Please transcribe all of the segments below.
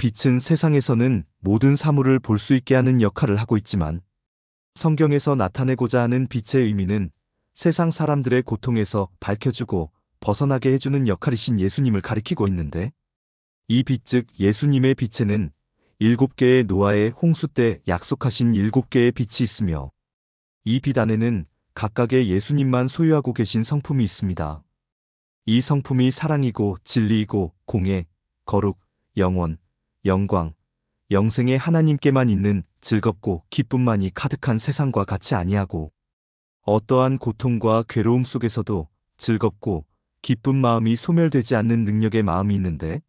빛은 세상에서는 모든 사물을 볼 수 있게 하는 역할을 하고 있지만 성경에서 나타내고자 하는 빛의 의미는 세상 사람들의 고통에서 밝혀주고 벗어나게 해주는 역할이신 예수님을 가리키고 있는데, 이 빛 즉 예수님의 빛에는 7개의 노아의 홍수 때 약속하신 7개의 빛이 있으며, 이 빛 안에는 각각의 예수님만 소유하고 계신 성품이 있습니다. 이 성품이 사랑이고 진리이고 공의, 거룩, 영원, 영광, 영생의 하나님께만 있는 즐겁고 기쁨만이 가득한 세상과 같이 아니하고, 어떠한 고통과 괴로움 속에서도 즐겁고 기쁜 마음이 소멸되지 않는 능력의 마음이 있는데,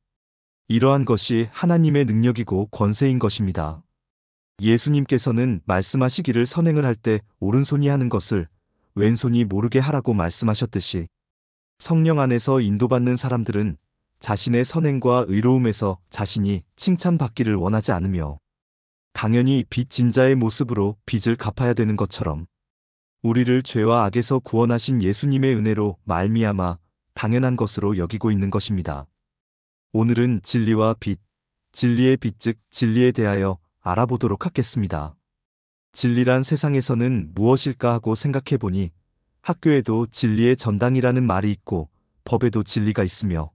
이러한 것이 하나님의 능력이고 권세인 것입니다. 예수님께서는 말씀하시기를 선행을 할 때 오른손이 하는 것을 왼손이 모르게 하라고 말씀하셨듯이, 성령 안에서 인도받는 사람들은 자신의 선행과 의로움에서 자신이 칭찬받기를 원하지 않으며, 당연히 빚진 자의 모습으로 빚을 갚아야 되는 것처럼 우리를 죄와 악에서 구원하신 예수님의 은혜로 말미암아 당연한 것으로 여기고 있는 것입니다. 오늘은 진리와 빛, 진리의 빛 즉 진리에 대하여 알아보도록 하겠습니다. 진리란 세상에서는 무엇일까 하고 생각해 보니, 학교에도 진리의 전당이라는 말이 있고 법에도 진리가 있으며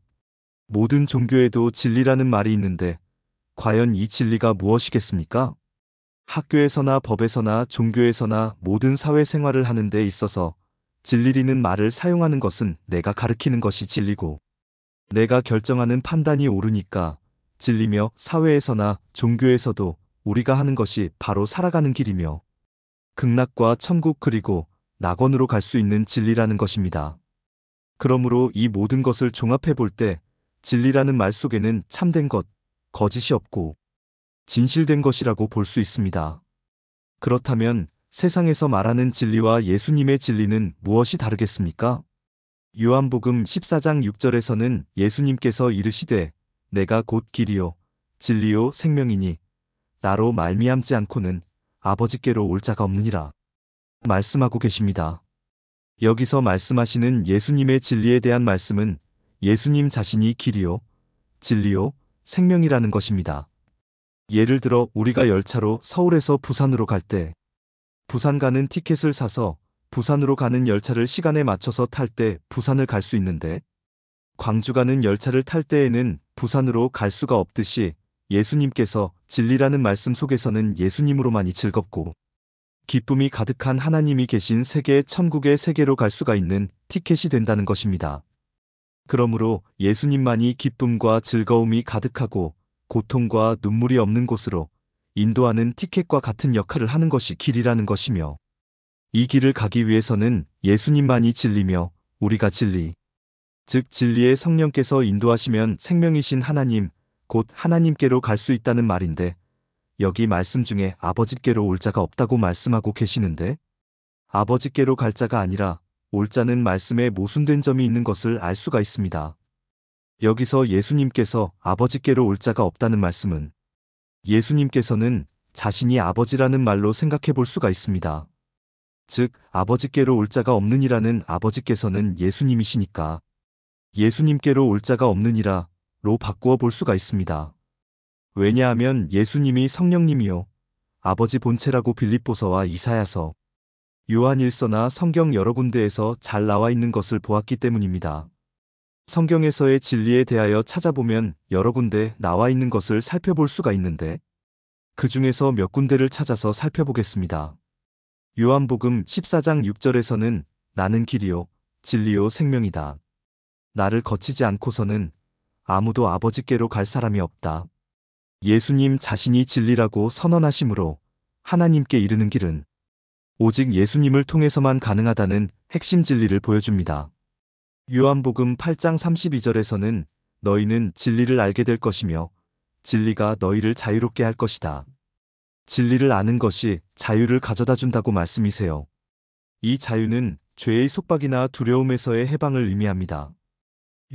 모든 종교에도 진리라는 말이 있는데, 과연 이 진리가 무엇이겠습니까? 학교에서나 법에서나 종교에서나 모든 사회생활을 하는 데 있어서 진리라는 말을 사용하는 것은 내가 가르치는 것이 진리고, 내가 결정하는 판단이 옳으니까 진리며, 사회에서나 종교에서도 우리가 하는 것이 바로 살아가는 길이며 극락과 천국 그리고 낙원으로 갈 수 있는 진리라는 것입니다. 그러므로 이 모든 것을 종합해 볼 때 진리라는 말 속에는 참된 것, 거짓이 없고 진실된 것이라고 볼 수 있습니다. 그렇다면 세상에서 말하는 진리와 예수님의 진리는 무엇이 다르겠습니까? 요한복음 14장 6절에서는 예수님께서 이르시되 내가 곧 길이요 진리요 생명이니 나로 말미암지 않고는 아버지께로 올 자가 없느니라 말씀하고 계십니다. 여기서 말씀하시는 예수님의 진리에 대한 말씀은 예수님 자신이 길이요 진리요 생명이라는 것입니다. 예를 들어 우리가 열차로 서울에서 부산으로 갈 때 부산 가는 티켓을 사서 부산으로 가는 열차를 시간에 맞춰서 탈 때 부산을 갈 수 있는데, 광주 가는 열차를 탈 때에는 부산으로 갈 수가 없듯이 예수님께서 진리라는 말씀 속에서는 예수님으로만이 즐겁고 기쁨이 가득한 하나님이 계신 세계 천국의 세계로 갈 수가 있는 티켓이 된다는 것입니다. 그러므로 예수님만이 기쁨과 즐거움이 가득하고 고통과 눈물이 없는 곳으로 인도하는 티켓과 같은 역할을 하는 것이 길이라는 것이며, 이 길을 가기 위해서는 예수님만이 진리며 우리가 진리, 즉 진리의 성령께서 인도하시면 생명이신 하나님, 곧 하나님께로 갈 수 있다는 말인데, 여기 말씀 중에 아버지께로 올 자가 없다고 말씀하고 계시는데, 아버지께로 갈 자가 아니라 올 자는 말씀에 모순된 점이 있는 것을 알 수가 있습니다. 여기서 예수님께서 아버지께로 올 자가 없다는 말씀은 예수님께서는 자신이 아버지라는 말로 생각해 볼 수가 있습니다. 즉 아버지께로 올 자가 없느니라는 아버지께서는 예수님이시니까 예수님께로 올 자가 없느니라로 바꾸어 볼 수가 있습니다. 왜냐하면 예수님이 성령님이요 아버지 본체라고 빌립보서와 이사야서, 요한일서나 성경 여러 군데에서 잘 나와 있는 것을 보았기 때문입니다. 성경에서의 진리에 대하여 찾아보면 여러 군데 나와 있는 것을 살펴볼 수가 있는데, 그 중에서 몇 군데를 찾아서 살펴보겠습니다. 요한복음 14장 6절에서는 나는 길이요 진리요 생명이다. 나를 거치지 않고서는 아무도 아버지께로 갈 사람이 없다. 예수님 자신이 진리라고 선언하심으로 하나님께 이르는 길은 오직 예수님을 통해서만 가능하다는 핵심 진리를 보여줍니다. 요한복음 8장 32절에서는 너희는 진리를 알게 될 것이며 진리가 너희를 자유롭게 할 것이다. 진리를 아는 것이 자유를 가져다 준다고 말씀이세요. 이 자유는 죄의 속박이나 두려움에서의 해방을 의미합니다.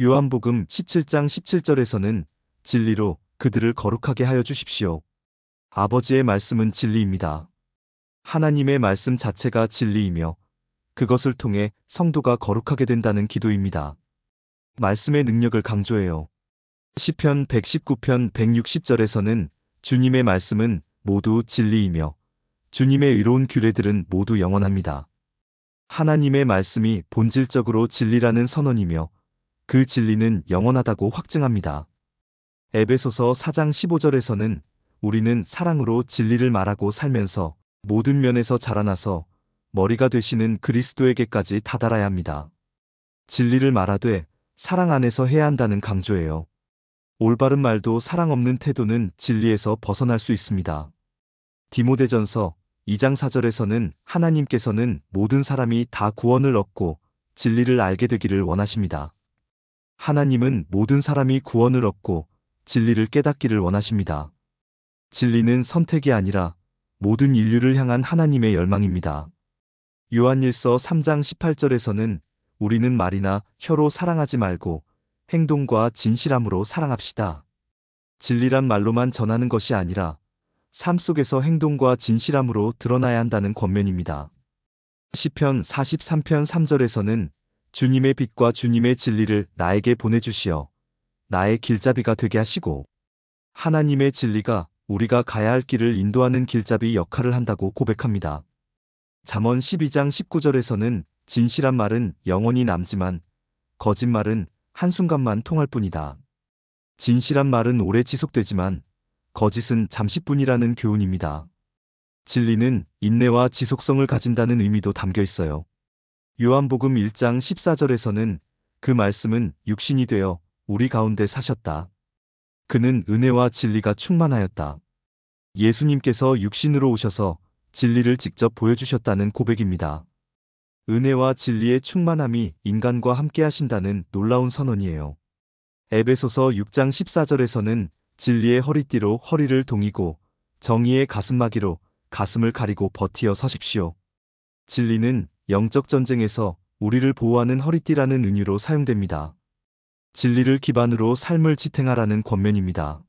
요한복음 17장 17절에서는 진리로 그들을 거룩하게 하여 주십시오. 아버지의 말씀은 진리입니다. 하나님의 말씀 자체가 진리이며 그것을 통해 성도가 거룩하게 된다는 기도입니다. 말씀의 능력을 강조해요. 시편 119편 160절에서는 주님의 말씀은 모두 진리이며 주님의 의로운 규례들은 모두 영원합니다. 하나님의 말씀이 본질적으로 진리라는 선언이며 그 진리는 영원하다고 확증합니다. 에베소서 4장 15절에서는 우리는 사랑으로 진리를 말하고 살면서 모든 면에서 자라나서 머리가 되시는 그리스도에게까지 다다라야 합니다. 진리를 말하되 사랑 안에서 해야 한다는 강조예요. 올바른 말도 사랑 없는 태도는 진리에서 벗어날 수 있습니다. 디모데전서 2장 4절에서는 하나님께서는 모든 사람이 다 구원을 얻고 진리를 알게 되기를 원하십니다. 하나님은 모든 사람이 구원을 얻고 진리를 깨닫기를 원하십니다. 진리는 선택이 아니라 모든 인류를 향한 하나님의 열망입니다. 요한일서 3장 18절에서는 우리는 말이나 혀로 사랑하지 말고 행동과 진실함으로 사랑합시다. 진리란 말로만 전하는 것이 아니라 삶 속에서 행동과 진실함으로 드러나야 한다는 권면입니다. 시편 43편 3절에서는 주님의 빛과 주님의 진리를 나에게 보내주시어 나의 길잡이가 되게 하시고 하나님의 진리가 우리가 가야 할 길을 인도하는 길잡이 역할을 한다고 고백합니다. 잠언 12장 19절에서는 진실한 말은 영원히 남지만 거짓말은 한순간만 통할 뿐이다. 진실한 말은 오래 지속되지만 거짓은 잠시뿐이라는 교훈입니다. 진리는 인내와 지속성을 가진다는 의미도 담겨 있어요. 요한복음 1장 14절에서는 그 말씀은 육신이 되어 우리 가운데 사셨다. 그는 은혜와 진리가 충만하였다. 예수님께서 육신으로 오셔서 진리를 직접 보여주셨다는 고백입니다. 은혜와 진리의 충만함이 인간과 함께 하신다는 놀라운 선언이에요. 에베소서 6장 14절에서는 진리의 허리띠로 허리를 동이고 정의의 가슴막이로 가슴을 가리고 버티어 서십시오. 진리는 영적 전쟁에서 우리를 보호하는 허리띠라는 은유로 사용됩니다. 진리를 기반으로 삶을 지탱하라는 권면입니다.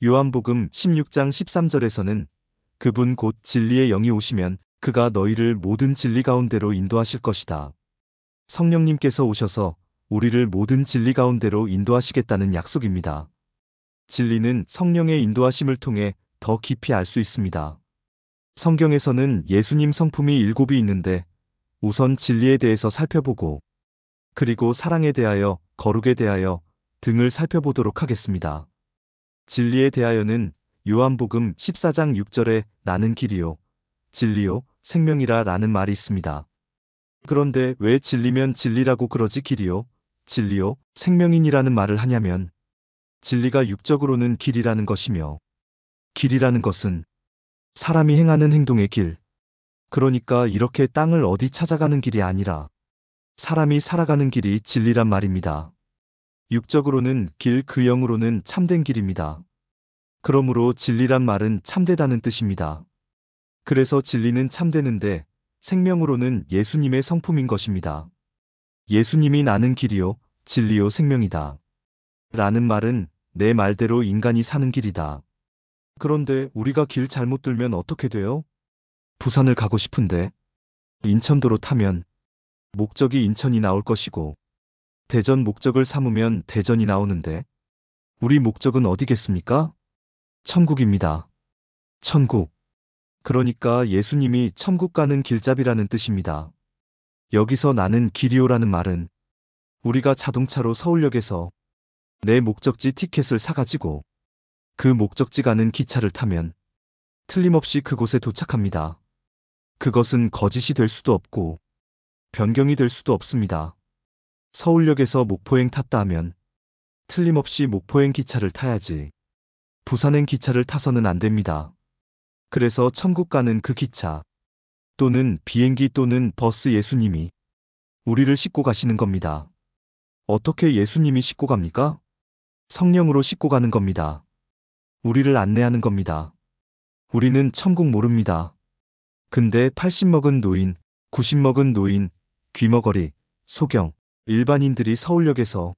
요한복음 16장 13절에서는 그분 곧 진리의 영이 오시면 그가 너희를 모든 진리 가운데로 인도하실 것이다. 성령님께서 오셔서 우리를 모든 진리 가운데로 인도하시겠다는 약속입니다. 진리는 성령의 인도하심을 통해 더 깊이 알 수 있습니다. 성경에서는 예수님 성품이 7이 있는데 우선 진리에 대해서 살펴보고 그리고 사랑에 대하여, 거룩에 대하여 등을 살펴보도록 하겠습니다. 진리에 대하여는 요한복음 14장 6절에 나는 길이요, 진리요, 생명이라 라는 말이 있습니다. 그런데 왜 진리면 진리라고 그러지 길이요, 진리요, 생명인이라는 말을 하냐면 진리가 육적으로는 길이라는 것이며 길이라는 것은 사람이 행하는 행동의 길, 그러니까 이렇게 땅을 어디 찾아가는 길이 아니라 사람이 살아가는 길이 진리란 말입니다. 육적으로는 길, 그 영으로는 참된 길입니다. 그러므로 진리란 말은 참되다는 뜻입니다. 그래서 진리는 참되는데 생명으로는 예수님의 성품인 것입니다. 예수님이 나는 길이요, 진리요, 생명이다. 라는 말은 내 말대로 인간이 사는 길이다. 그런데 우리가 길 잘못 들면 어떻게 돼요? 부산을 가고 싶은데 인천도로 타면 목적이 인천이 나올 것이고 대전 목적을 삼으면 대전이 나오는데 우리 목적은 어디겠습니까? 천국입니다. 천국. 그러니까 예수님이 천국 가는 길잡이라는 뜻입니다. 여기서 나는 길이요라는 말은 우리가 자동차로 서울역에서 내 목적지 티켓을 사가지고 그 목적지 가는 기차를 타면 틀림없이 그곳에 도착합니다. 그것은 거짓이 될 수도 없고 변경이 될 수도 없습니다. 서울역에서 목포행 탔다 하면 틀림없이 목포행 기차를 타야지 부산행 기차를 타서는 안 됩니다. 그래서 천국 가는 그 기차 또는 비행기 또는 버스 예수님이 우리를 싣고 가시는 겁니다. 어떻게 예수님이 싣고 갑니까? 성령으로 싣고 가는 겁니다. 우리를 안내하는 겁니다. 우리는 천국 모릅니다. 근데 80 먹은 노인, 90 먹은 노인, 귀머거리, 소경, 일반인들이 서울역에서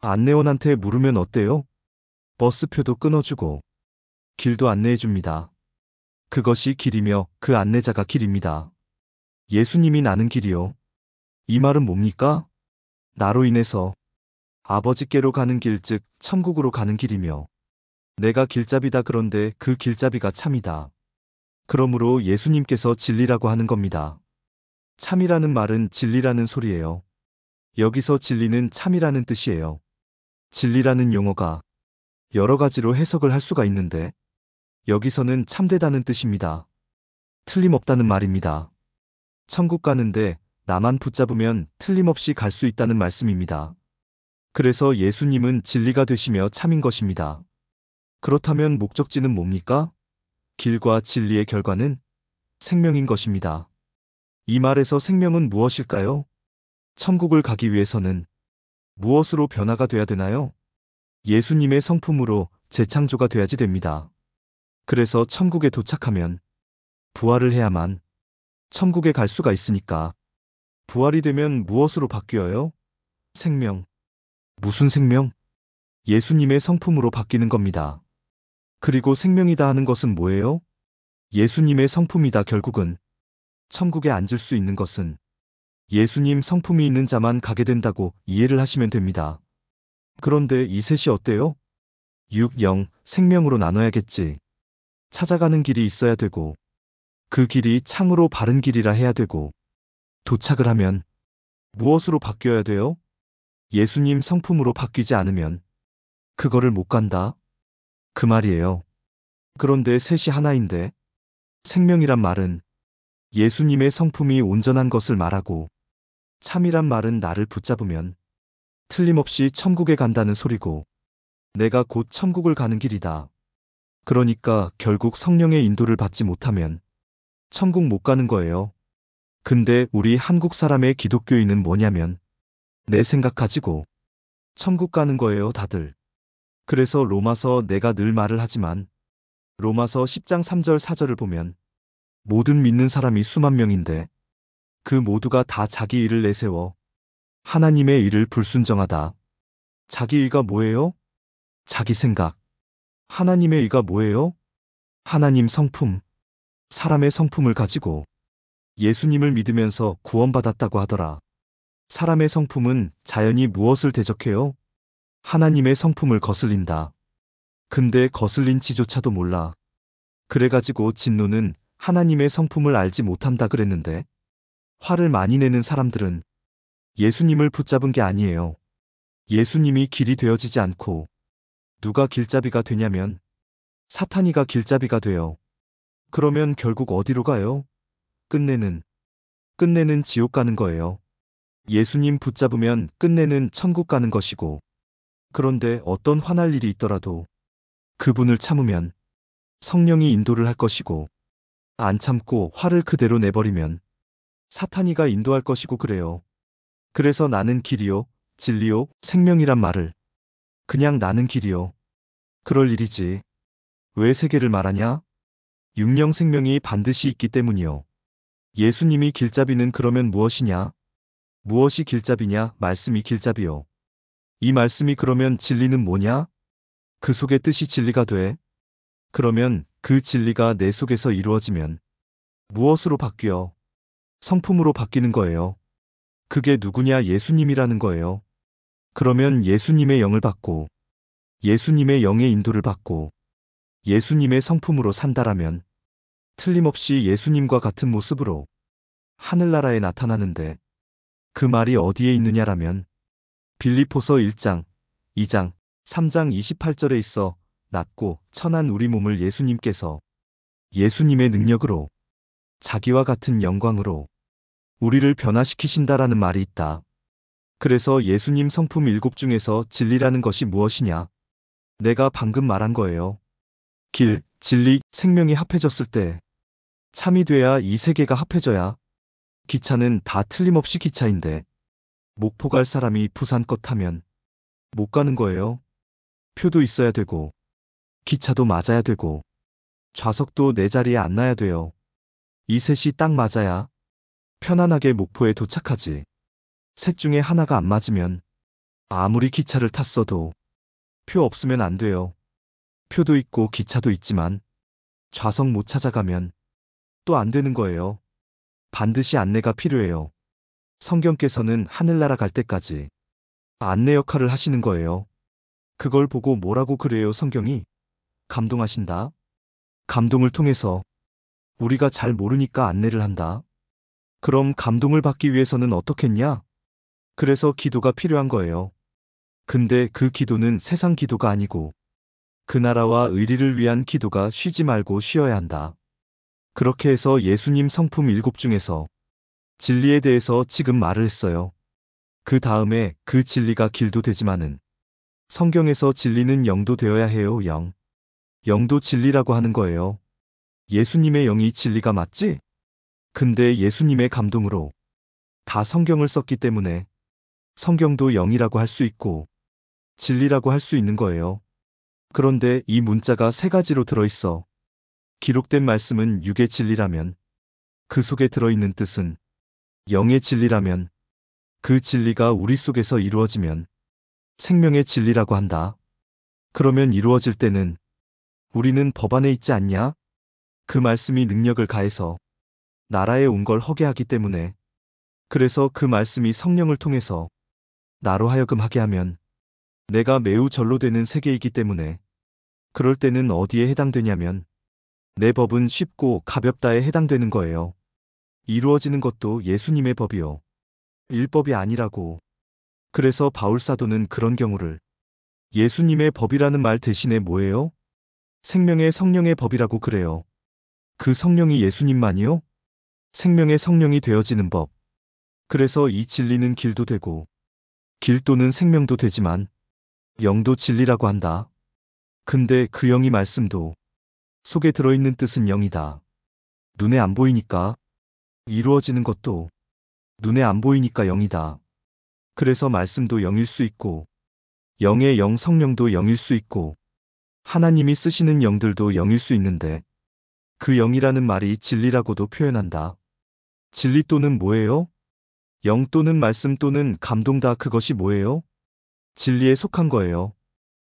안내원한테 물으면 어때요? 버스표도 끊어주고 길도 안내해줍니다. 그것이 길이며 그 안내자가 길입니다. 예수님이 나는 길이요. 이 말은 뭡니까? 나로 인해서 아버지께로 가는 길 즉 천국으로 가는 길이며 내가 길잡이다 그런데 그 길잡이가 참이다. 그러므로 예수님께서 진리라고 하는 겁니다. 참이라는 말은 진리라는 소리예요. 여기서 진리는 참이라는 뜻이에요. 진리라는 용어가 여러 가지로 해석을 할 수가 있는데 여기서는 참되다는 뜻입니다. 틀림없다는 말입니다. 천국 가는데 나만 붙잡으면 틀림없이 갈 수 있다는 말씀입니다. 그래서 예수님은 진리가 되시며 참인 것입니다. 그렇다면 목적지는 뭡니까? 길과 진리의 결과는 생명인 것입니다. 이 말에서 생명은 무엇일까요? 천국을 가기 위해서는 무엇으로 변화가 돼야 되나요? 예수님의 성품으로 재창조가 돼야지 됩니다. 그래서 천국에 도착하면 부활을 해야만 천국에 갈 수가 있으니까 부활이 되면 무엇으로 바뀌어요? 생명. 무슨 생명? 예수님의 성품으로 바뀌는 겁니다. 그리고 생명이다 하는 것은 뭐예요? 예수님의 성품이다. 결국은 천국에 앉을 수 있는 것은 예수님 성품이 있는 자만 가게 된다고 이해를 하시면 됩니다. 그런데 이 셋이 어때요? 6, 0, 생명으로 나눠야겠지. 찾아가는 길이 있어야 되고 그 길이 창으로 바른 길이라 해야 되고 도착을 하면 무엇으로 바뀌어야 돼요? 예수님 성품으로 바뀌지 않으면 그거를 못 간다. 그 말이에요. 그런데 셋이 하나인데 생명이란 말은 예수님의 성품이 온전한 것을 말하고 참이란 말은 나를 붙잡으면 틀림없이 천국에 간다는 소리고 내가 곧 천국을 가는 길이다. 그러니까 결국 성령의 인도를 받지 못하면 천국 못 가는 거예요. 근데 우리 한국 사람의 기독교인은 뭐냐면 내 생각 가지고 천국 가는 거예요, 다들. 그래서 로마서 내가 늘 말을 하지만 로마서 10장 3절 4절을 보면 모든 믿는 사람이 수만 명인데 그 모두가 다 자기 의를 내세워 하나님의 의를 불순정하다. 자기 의가 뭐예요? 자기 생각. 하나님의 의가 뭐예요? 하나님 성품. 사람의 성품을 가지고 예수님을 믿으면서 구원받았다고 하더라. 사람의 성품은 자연히 무엇을 대적해요? 하나님의 성품을 거슬린다. 근데 거슬린 지조차도 몰라. 그래가지고 진노는 하나님의 성품을 알지 못한다 그랬는데 화를 많이 내는 사람들은 예수님을 붙잡은 게 아니에요. 예수님이 길이 되어지지 않고 누가 길잡이가 되냐면 사탄이가 길잡이가 돼요. 그러면 결국 어디로 가요? 끝내는 지옥 가는 거예요. 예수님 붙잡으면 끝내는 천국 가는 것이고 그런데 어떤 화날 일이 있더라도 그분을 참으면 성령이 인도를 할 것이고 안 참고 화를 그대로 내버리면 사탄이가 인도할 것이고 그래요. 그래서 나는 길이요, 진리요, 생명이란 말을 그냥 나는 길이요. 그럴 일이지. 왜 세 개를 말하냐? 육령 생명이 반드시 있기 때문이요. 예수님이 길잡이는 그러면 무엇이냐? 무엇이 길잡이냐? 말씀이 길잡이요. 이 말씀이 그러면 진리는 뭐냐? 그 속의 뜻이 진리가 돼. 그러면 그 진리가 내 속에서 이루어지면 무엇으로 바뀌어? 성품으로 바뀌는 거예요. 그게 누구냐? 예수님이라는 거예요. 그러면 예수님의 영을 받고 예수님의 영의 인도를 받고 예수님의 성품으로 산다라면 틀림없이 예수님과 같은 모습으로 하늘나라에 나타나는데 그 말이 어디에 있느냐라면 빌립보서 1장, 2장, 3장 28절에 있어 낮고 천한 우리 몸을 예수님께서 예수님의 능력으로 자기와 같은 영광으로 우리를 변화시키신다라는 말이 있다. 그래서 예수님 성품 7 중에서 진리라는 것이 무엇이냐? 내가 방금 말한 거예요. 길, 진리, 생명이 합해졌을 때 참이 돼야 이 세 개가 합해져야 기차는 다 틀림없이 기차인데 목포 갈 사람이 부산 것 타면 못 가는 거예요. 표도 있어야 되고 기차도 맞아야 되고 좌석도 내 자리에 앉아야 돼요. 이 셋이 딱 맞아야 편안하게 목포에 도착하지. 셋 중에 하나가 안 맞으면 아무리 기차를 탔어도 표 없으면 안 돼요. 표도 있고 기차도 있지만 좌석 못 찾아가면 또 안 되는 거예요. 반드시 안내가 필요해요. 성경께서는 하늘나라 갈 때까지 안내 역할을 하시는 거예요. 그걸 보고 뭐라고 그래요, 성경이? 감동하신다. 감동을 통해서 우리가 잘 모르니까 안내를 한다. 그럼 감동을 받기 위해서는 어떻겠냐? 그래서 기도가 필요한 거예요. 근데 그 기도는 세상 기도가 아니고 그 나라와 의리를 위한 기도가 쉬지 말고 쉬어야 한다. 그렇게 해서 예수님 성품 7 중에서 진리에 대해서 지금 말을 했어요. 그 다음에 그 진리가 길도 되지만은 성경에서 진리는 영도 되어야 해요, 영. 영도 진리라고 하는 거예요. 예수님의 영이 진리가 맞지? 근데 예수님의 감동으로 다 성경을 썼기 때문에 성경도 영이라고 할 수 있고 진리라고 할 수 있는 거예요. 그런데 이 문자가 3가지로 들어있어. 기록된 말씀은 육의 진리라면 그 속에 들어있는 뜻은 영의 진리라면 그 진리가 우리 속에서 이루어지면 생명의 진리라고 한다. 그러면 이루어질 때는 우리는 법 안에 있지 않냐? 그 말씀이 능력을 가해서 나라에 온 걸 허게 하기 때문에 그래서 그 말씀이 성령을 통해서 나로 하여금 하게 하면 내가 매우 전로되는 세계이기 때문에 그럴 때는 어디에 해당되냐면 내 법은 쉽고 가볍다에 해당되는 거예요. 이루어지는 것도 예수님의 법이요. 율법이 아니라고. 그래서 바울사도는 그런 경우를 예수님의 법이라는 말 대신에 뭐예요? 생명의 성령의 법이라고 그래요. 그 성령이 예수님만이요? 생명의 성령이 되어지는 법. 그래서 이 진리는 길도 되고 길 또는 생명도 되지만 영도 진리라고 한다. 근데 그 영이 말씀도 속에 들어있는 뜻은 영이다. 눈에 안 보이니까 이루어지는 것도 눈에 안 보이니까 영이다. 그래서 말씀도 영일 수 있고 영의 영 성령도 영일 수 있고 하나님이 쓰시는 영들도 영일 수 있는데 그 영이라는 말이 진리라고도 표현한다. 진리 또는 뭐예요? 영 또는 말씀 또는 감동 다 그것이 뭐예요? 진리에 속한 거예요.